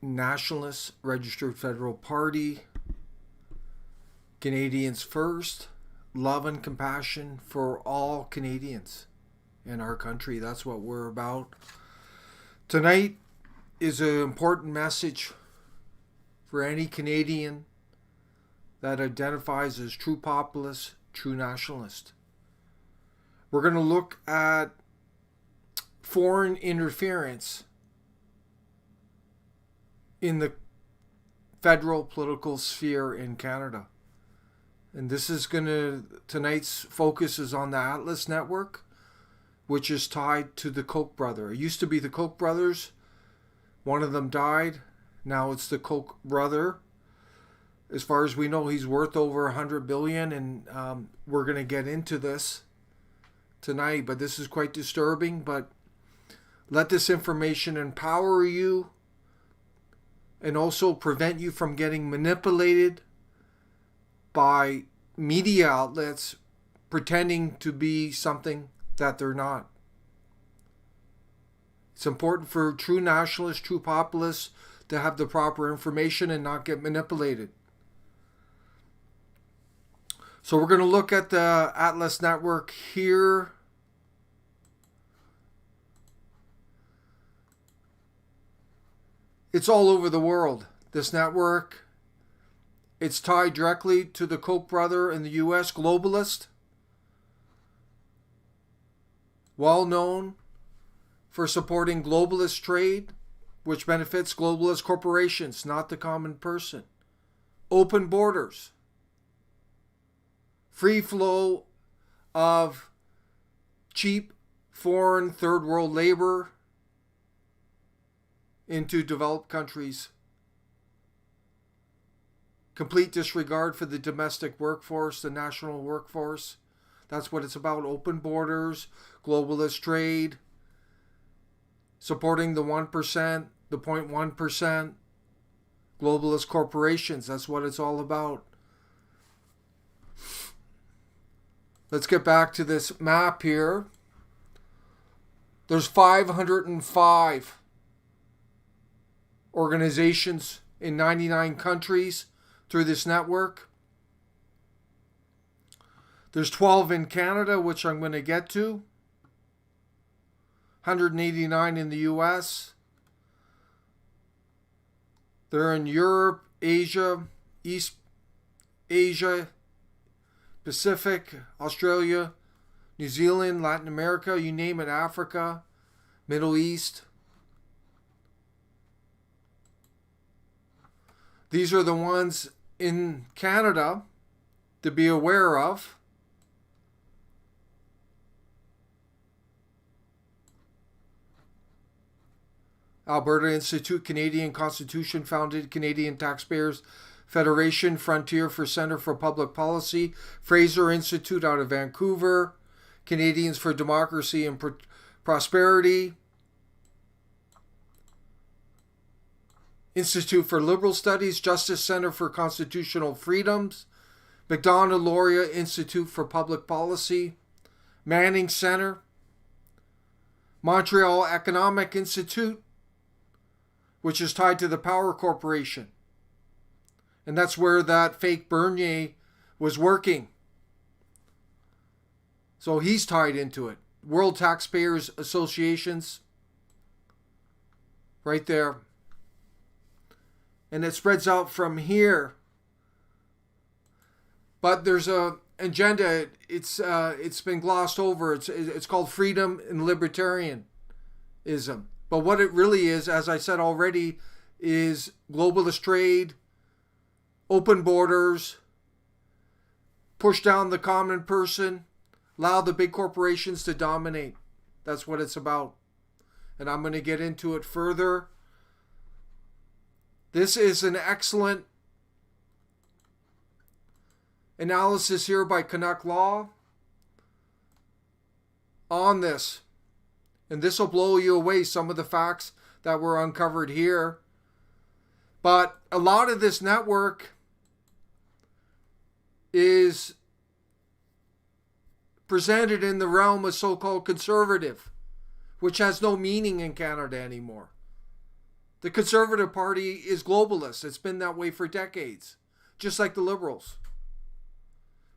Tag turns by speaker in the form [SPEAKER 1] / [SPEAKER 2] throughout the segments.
[SPEAKER 1] nationalist registered federal party, Canadians first, love and compassion for all Canadians in our country. That's what we're about. Tonight is an important message for any Canadian that identifies as true populist, true nationalist. We're going to look at foreign interference in the federal political sphere in Canada. And tonight's focus is on the Atlas Network, which is tied to the Koch Brother. It used to be the Koch brothers. One of them died. Now it's the Koch Brother. As far as we know, he's worth over $100 billion, and we're going to get into this tonight. But this is quite disturbing. But let this information empower you and also prevent you from getting manipulated by media outlets pretending to be something that they're not. It's important for true nationalists, true populists to have the proper information and not get manipulated. So we're going to look at the Atlas Network here. It's all over the world, this network. It's tied directly to the Koch Brother in the U.S., Globalist. Well known for supporting globalist trade, which benefits globalist corporations, not the common person. Open borders. Free flow of cheap foreign third world labor into developed countries. Complete disregard for the domestic workforce, the national workforce. That's what it's about. Open borders, globalist trade, supporting the 1%, the 0.1%, globalist corporations. That's what it's all about. Let's get back to this map here. There's 505 organizations in 99 countries through this network. There's 12 in Canada, which I'm going to get to. 189 in the US. They're in Europe, Asia, East Asia, Pacific, Australia, New Zealand, Latin America, you name it, Africa, Middle East. These are the ones in Canada to be aware of. Alberta Institute, Canadian Constitution, founded Canadian Taxpayers Federation, Frontier for Center for Public Policy, Fraser Institute out of Vancouver, Canadians for Democracy and Prosperity, Institute for Liberal Studies, Justice Center for Constitutional Freedoms, Macdonald-Laurier Institute for Public Policy, Manning Center, Montreal Economic Institute, which is tied to the Power Corporation. And that's where that fake Bernier was working. So he's tied into it. World Taxpayers Associations, right there. And it spreads out from here. But there's a agenda. It's been glossed over. It's called freedom and libertarianism. But what it really is, as I said already, is globalist trade, open borders, push down the common person, allow the big corporations to dominate. That's what it's about. And I'm going to get into it further. This is an excellent analysis here by Canuck Law on this. And this will blow you away, some of the facts that were uncovered here. But a lot of this network is presented in the realm of so-called conservative, which has no meaning in Canada anymore. The Conservative Party is globalist. It's been that way for decades, just like the Liberals.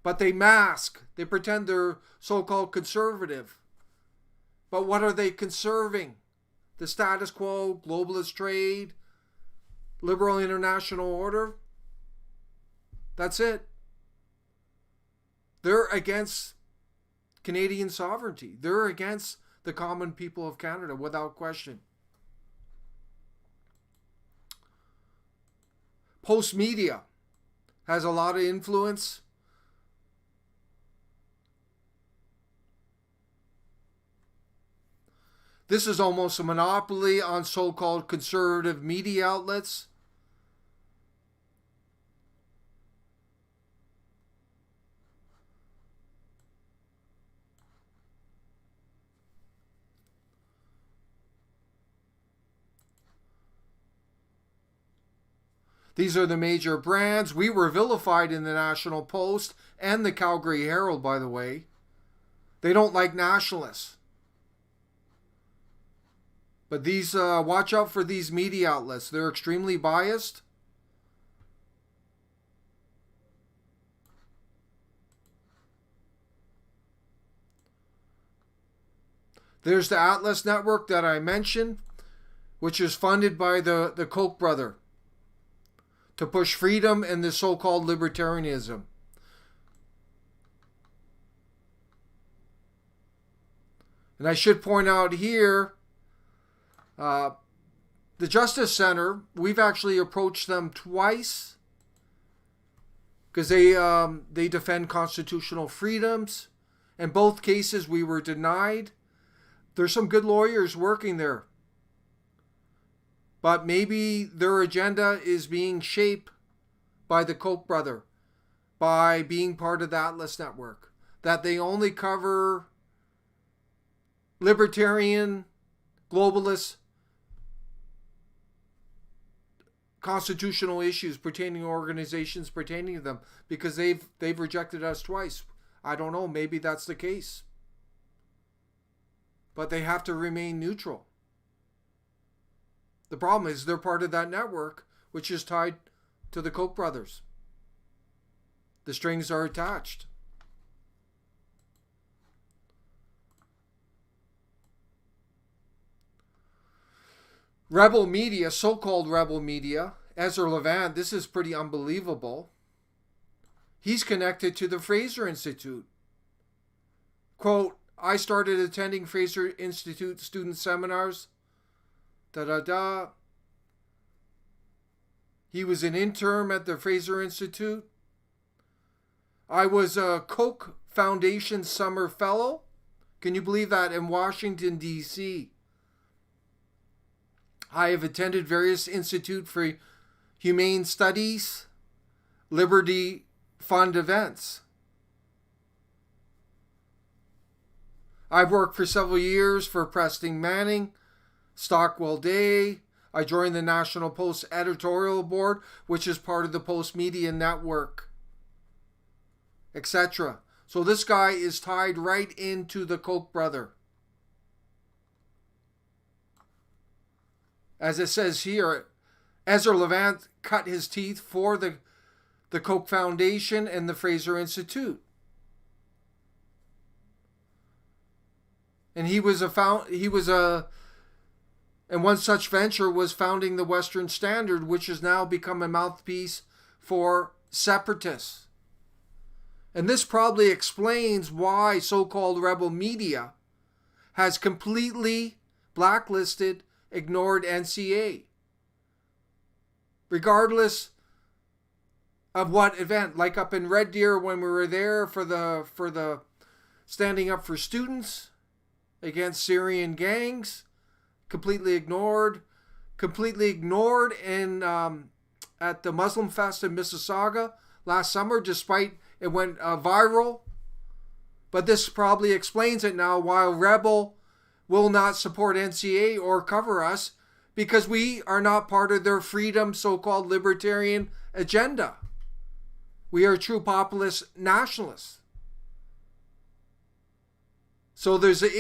[SPEAKER 1] But they mask. They pretend they're so-called conservative. But what are they conserving? The status quo, globalist trade, liberal international order. That's it. They're against Canadian sovereignty. They're against the common people of Canada, without question. Post media has a lot of influence. This is almost a monopoly on so-called conservative media outlets. These are the major brands. We were vilified in the National Post and the Calgary Herald, by the way. They don't like nationalists. But these, watch out for these media outlets. They're extremely biased. There's the Atlas Network that I mentioned, which is funded by the Koch Brother to push freedom and the so-called libertarianism. And I should point out here, the Justice Center, we've actually approached them twice because they defend constitutional freedoms. In both cases, we were denied. There's some good lawyers working there. But maybe their agenda is being shaped by the Koch Brother, by being part of the Atlas Network, that they only cover libertarian, globalist, constitutional issues pertaining to organizations pertaining to them, because they've rejected us twice. I don't know, maybe that's the case. But they have to remain neutral. The problem is they're part of that network, which is tied to the Koch brothers. The strings are attached. Rebel media, so-called rebel media, Ezra Levant, this is pretty unbelievable. He's connected to the Fraser Institute. Quote, I started attending Fraser Institute student seminars. He was an intern at the Fraser Institute. I was a Koch Foundation Summer Fellow. Can you believe that? In Washington, D.C. I have attended various Institute for Humane Studies, Liberty Fund events. I've worked for several years for Preston Manning, Stockwell Day. I joined the National Post editorial board, which is part of the Post Media Network, etc. So this guy is tied right into the Koch brother. As it says here, Ezra Levant cut his teeth for the Koch Foundation and the Fraser Institute. And and one such venture was founding the Western Standard, which has now become a mouthpiece for separatists. And this probably explains why so-called rebel media has completely blacklisted, ignored NCA. Regardless of what event, like up in Red Deer when we were there for the standing up for students against Syrian gangs, completely ignored in at the Muslim Fest in Mississauga last summer, despite it went viral. But this probably explains it now, why Rebel will not support NCA or cover us, because we are not part of their freedom, so-called libertarian agenda. We are true populist nationalists. So there's an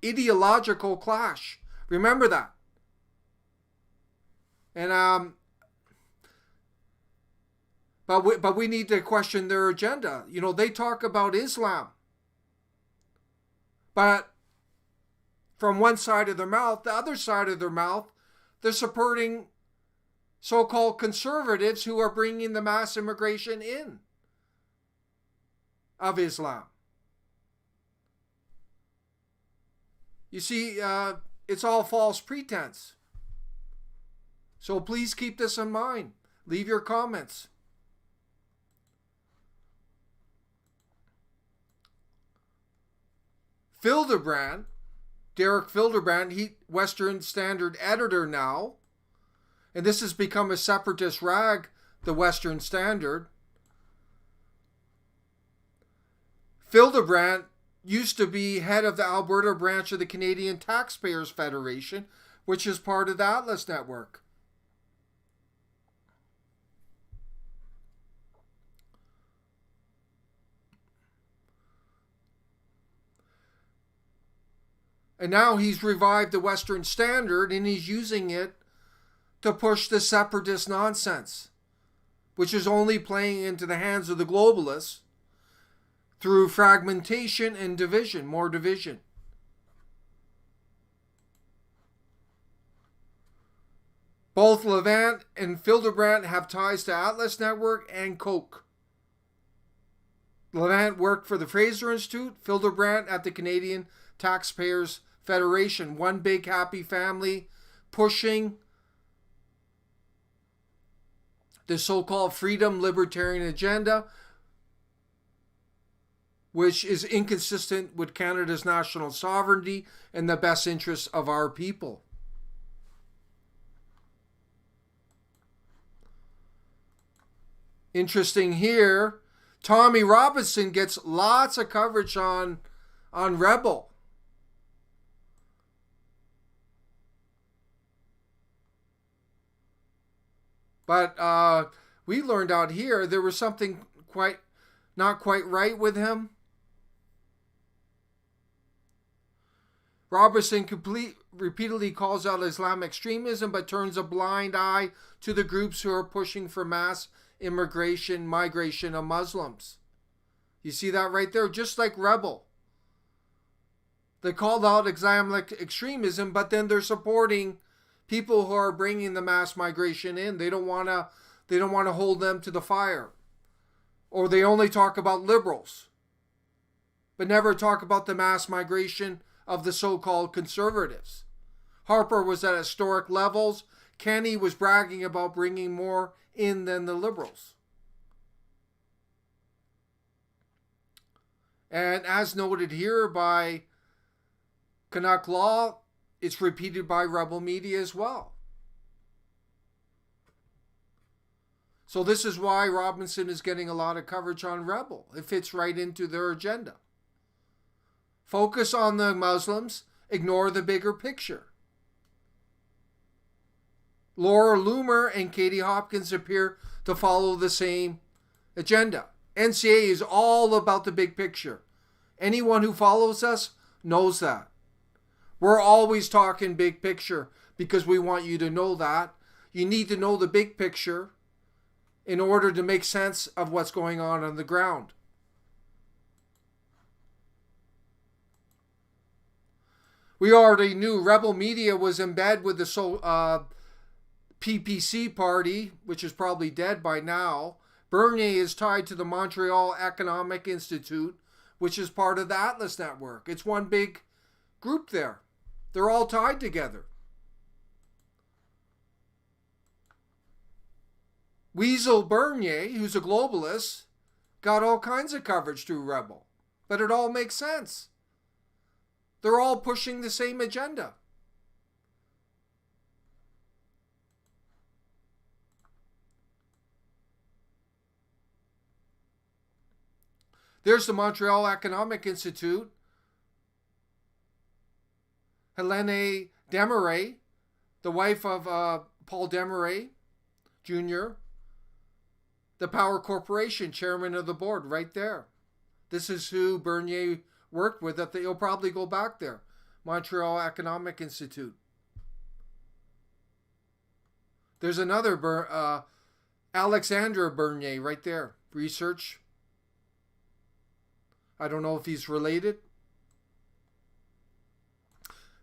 [SPEAKER 1] ideological clash. Remember that. And but we need to question their agenda. You know, they talk about Islam, but from one side of their mouth, the other side of their mouth, they're supporting so-called conservatives who are bringing the mass immigration in of Islam. You see, it's all false pretense. So please keep this in mind. Leave your comments. Fildebrand, Derek Fildebrand, Western Standard editor now, and this has become a separatist rag, the Western Standard. Fildebrand used to be head of the Alberta branch of the Canadian Taxpayers Federation, which is part of the Atlas Network. And now he's revived the Western Standard and he's using it to push the separatist nonsense, which is only playing into the hands of the globalists through fragmentation and division, more division. Both Levant and Fildebrand have ties to Atlas Network and Koch. Levant worked for the Fraser Institute, Fildebrand at the Canadian Taxpayers Federation. One big happy family pushing the so-called freedom libertarian agenda, which is inconsistent with Canada's national sovereignty and the best interests of our people. Interesting here, Tommy Robinson gets lots of coverage on Rebel. But we learned out here there was something not quite right with him. Robertson repeatedly calls out Islamic extremism but turns a blind eye to the groups who are pushing for mass migration of Muslims. You see that right there? Just like Rebel. They called out Islamic extremism, but then they're supporting people who are bringing the mass migration in. They don't want to hold them to the fire. Or they only talk about liberals, but never talk about the mass migration of the so-called conservatives. Harper was at historic levels. Kenney was bragging about bringing more in than the liberals. And as noted here by Canuck Law, it's repeated by Rebel Media as well. So this is why Robinson is getting a lot of coverage on Rebel. It fits right into their agenda. Focus on the Muslims, ignore the bigger picture. Laura Loomer and Katie Hopkins appear to follow the same agenda. NCA is all about the big picture. Anyone who follows us knows that. We're always talking big picture because we want you to know that. You need to know the big picture in order to make sense of what's going on the ground. We already knew Rebel Media was in bed with the PPC party, which is probably dead by now. Bernier is tied to the Montreal Economic Institute, which is part of the Atlas Network. It's one big group there. They're all tied together. Weasel Bernier, who's a globalist, got all kinds of coverage through Rebel. But it all makes sense. They're all pushing the same agenda. There's the Montreal Economic Institute. Helene Desmarais, the wife of Paul Desmarais Jr., the Power Corporation chairman of the board, right there. This is who Bernier worked with. That he'll probably go back there. Montreal Economic Institute. There's another Alexandre Bernier right there. Research. I don't know if he's related.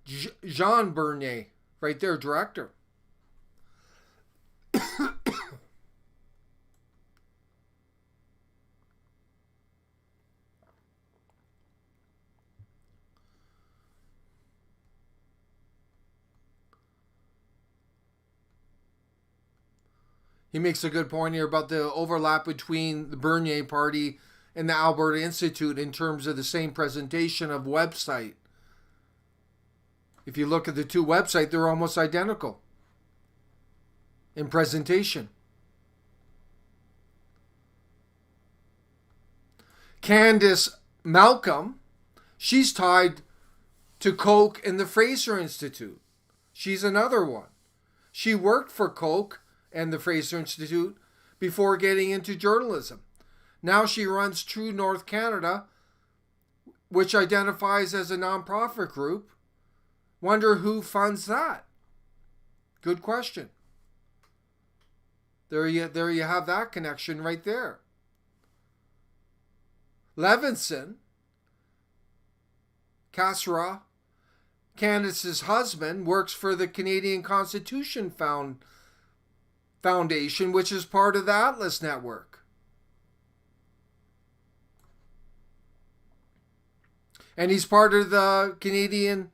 [SPEAKER 1] Jean Bernier, right there, director. He makes a good point here about the overlap between the Bernier Party and the Alberta Institute in terms of the same presentation of website. If you look at the two websites, they're almost identical in presentation. Candice Malcolm, she's tied to Koch and the Fraser Institute. She's another one. She worked for Koch and the Fraser Institute before getting into journalism. Now she runs True North Canada, which identifies as a nonprofit group. Wonder who funds that? Good question. There you have that connection right there. Levinson, Kasra, Candace's husband, works for the Canadian Constitution Foundation, which is part of the Atlas Network. And he's part of the Canadian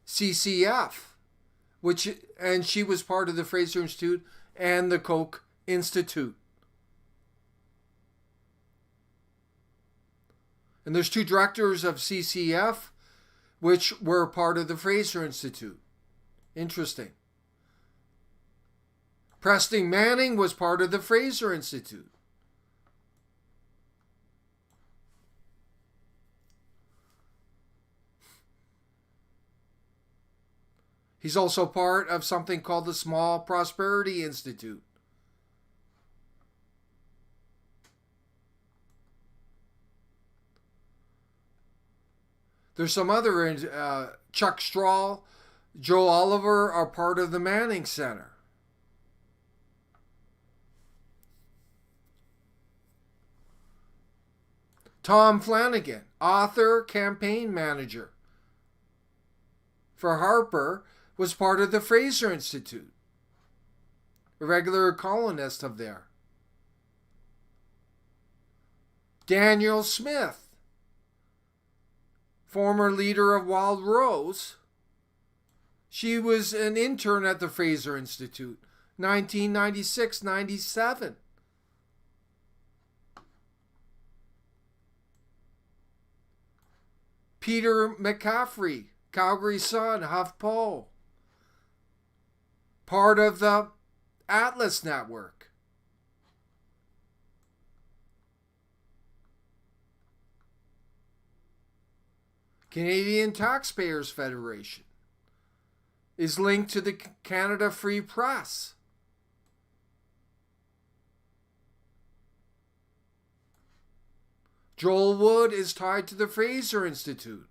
[SPEAKER 1] CCF, and she was part of the Fraser Institute and the Koch Institute. And there's two directors of CCF which were part of the Fraser Institute. Interesting. Preston Manning was part of the Fraser Institute. He's also part of something called the Small Prosperity Institute. There's some other, Chuck Strahl, Joe Oliver are part of the Manning Center. Tom Flanagan, author, campaign manager for Harper, was part of the Fraser Institute. A regular columnist of there. Daniel Smith, former leader of Wild Rose. She was an intern at the Fraser Institute, 1996-97. Peter McCaffrey, Calgary Sun, HuffPo, part of the Atlas Network. Canadian Taxpayers Federation is linked to the Canada Free Press. Joel Wood is tied to the Fraser Institute.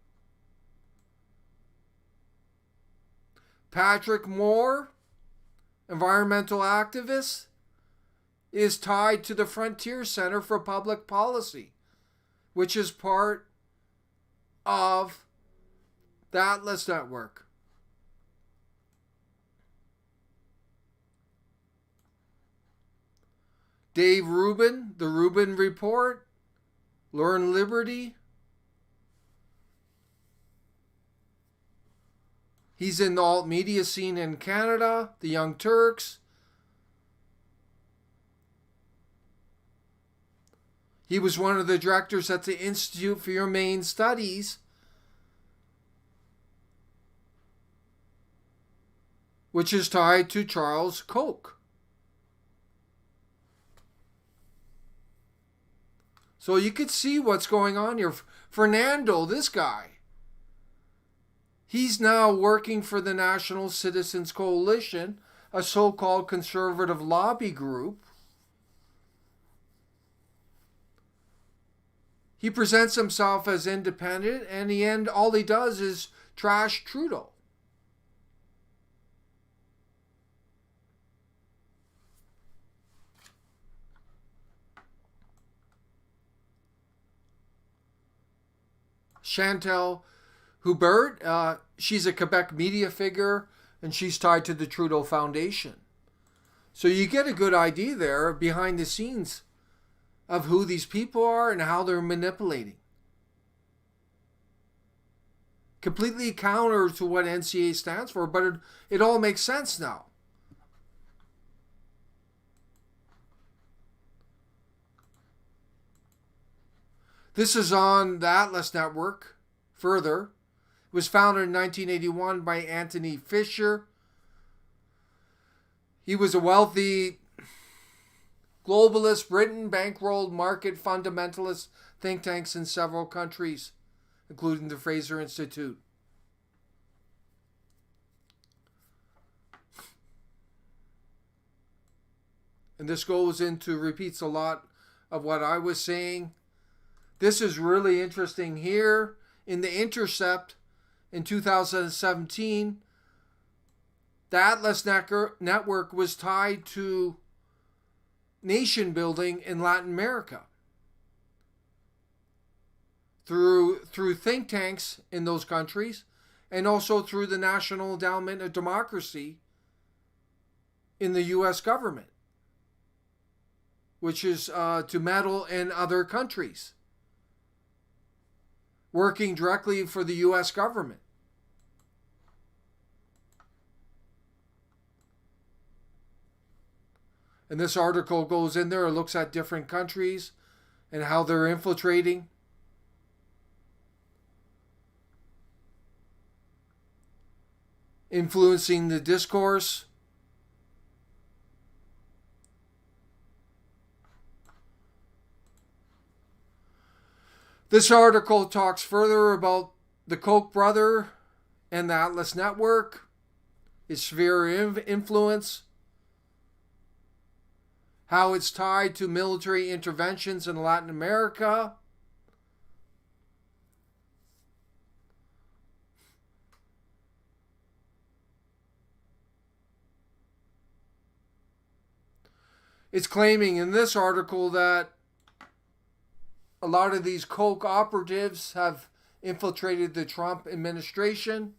[SPEAKER 1] Patrick Moore, environmental activist, is tied to the Frontier Center for Public Policy, which is part of the Atlas Network. Dave Rubin, the Rubin Report, Learn Liberty. He's in the alt media scene in Canada, the Young Turks. He was one of the directors at the Institute for Humane Studies, which is tied to Charles Koch. So you could see what's going on here. Fernando, this guy, he's now working for the National Citizens Coalition, a so-called conservative lobby group. He presents himself as independent, and in the end, all he does is trash Trudeau. Chantal Hubert. She's a Quebec media figure, and she's tied to the Trudeau Foundation. So you get a good idea there behind the scenes of who these people are and how they're manipulating. Completely counter to what NCA stands for, but it all makes sense now. This is on the Atlas Network. Further, it was founded in 1981 by Anthony Fisher. He was a wealthy globalist, Britain bankrolled market fundamentalist think tanks in several countries, including the Fraser Institute. And this repeats a lot of what I was saying. This is really interesting here. In The Intercept in 2017, the Atlas Network was tied to nation building in Latin America through think tanks in those countries, and also through the National Endowment of Democracy in the U.S. government, which is to meddle in other countries, working directly for the U.S. government. And this article goes in there and looks at different countries and how they're infiltrating. Influencing the discourse. This article talks further about the Koch Brother and the Atlas Network, its sphere of influence, how it's tied to military interventions in Latin America, it's claiming in this article that a lot of these Koch operatives have infiltrated the Trump administration.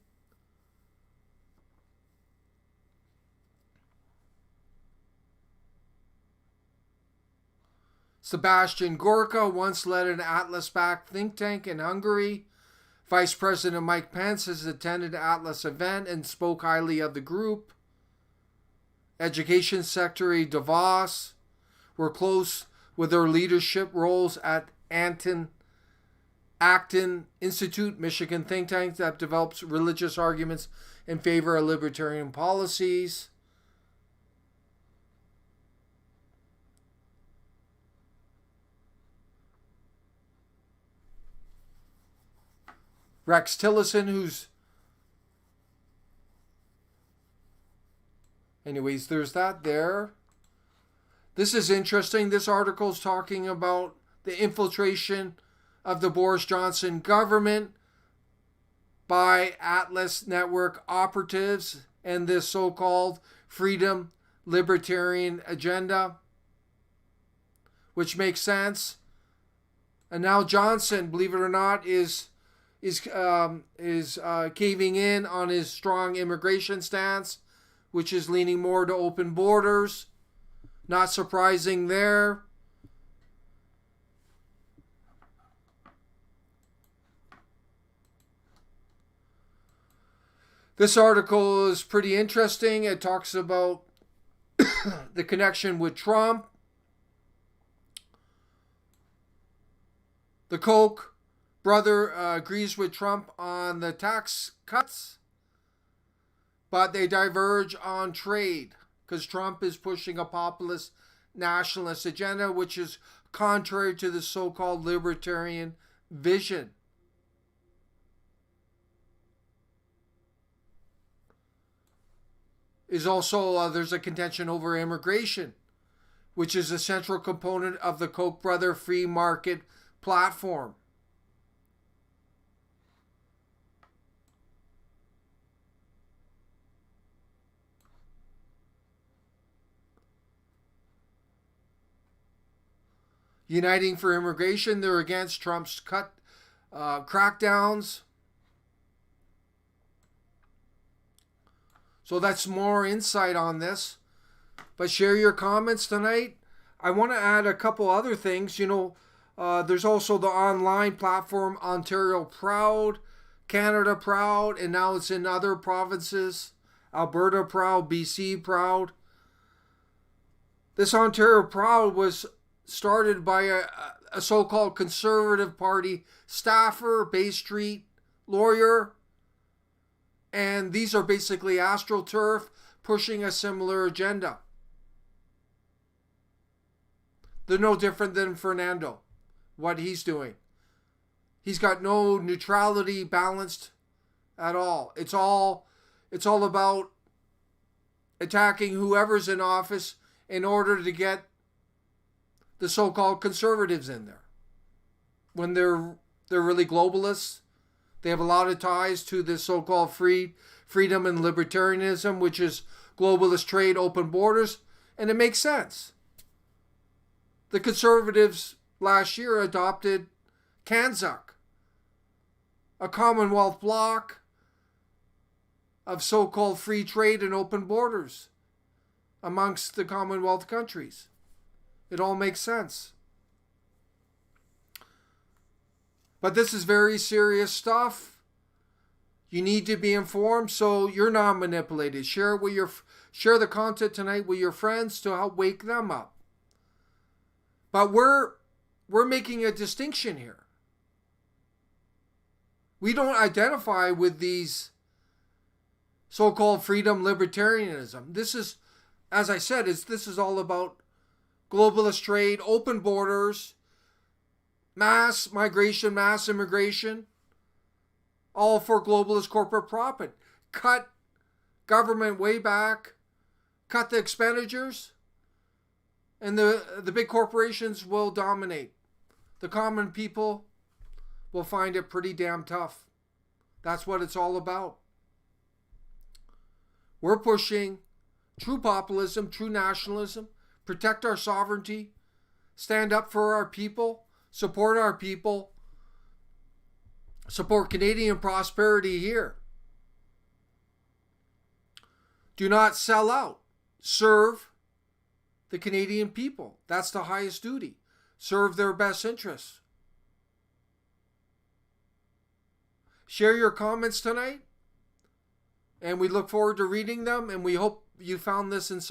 [SPEAKER 1] Sebastian Gorka once led an Atlas-backed think tank in Hungary. Vice President Mike Pence has attended an Atlas event and spoke highly of the group. Education Secretary DeVos were close with their leadership roles at Acton Institute, Michigan think tank that develops religious arguments in favor of libertarian policies. Rex Tillerson, anyways, there's that there. This is interesting. This article is talking about the infiltration of the Boris Johnson government by Atlas Network operatives and this so-called freedom libertarian agenda, which makes sense. And now Johnson, believe it or not, is caving in on his strong immigration stance, which is leaning more to open borders. Not surprising there. This article is pretty interesting. It talks about the connection with Trump. The Koch brother agrees with Trump on the tax cuts, but they diverge on trade because Trump is pushing a populist nationalist agenda, which is contrary to the so-called libertarian vision. Is also there's a contention over immigration, which is a central component of the Koch Brother free market platform. Uniting for immigration, they're against Trump's cut crackdowns. So that's more insight on this. But share your comments tonight. I want to add a couple other things. There's also the online platform Ontario Proud, Canada Proud, and now it's in other provinces. Alberta Proud, BC Proud. This Ontario Proud was started by a so-called Conservative Party staffer, Bay Street lawyer. And these are basically AstroTurf pushing a similar agenda. They're no different than Fernando, what he's doing. He's got no neutrality balanced at all. It's all about attacking whoever's in office in order to get the so-called conservatives in there. When they're really globalists, they have a lot of ties to this so-called freedom and libertarianism, which is globalist trade, open borders, and it makes sense. The conservatives last year adopted CANZUK, a Commonwealth bloc of so-called free trade and open borders amongst the Commonwealth countries. It all makes sense. But this is very serious stuff. You need to be informed so you're not manipulated. Share the content tonight with your friends to help wake them up. But we're making a distinction here. We don't identify with these so-called freedom libertarianism. This is, as I said, this is all about globalist trade, open borders, mass migration, mass immigration, all for globalist corporate profit. Cut government way back, cut the expenditures, and the big corporations will dominate. The common people will find it pretty damn tough. That's what it's all about. We're pushing true populism, true nationalism, protect our sovereignty, stand up for our people, support Canadian prosperity here. Do not sell out. Serve the Canadian people. That's the highest duty. Serve their best interests. Share your comments tonight, and we look forward to reading them, and we hope you found this insightful.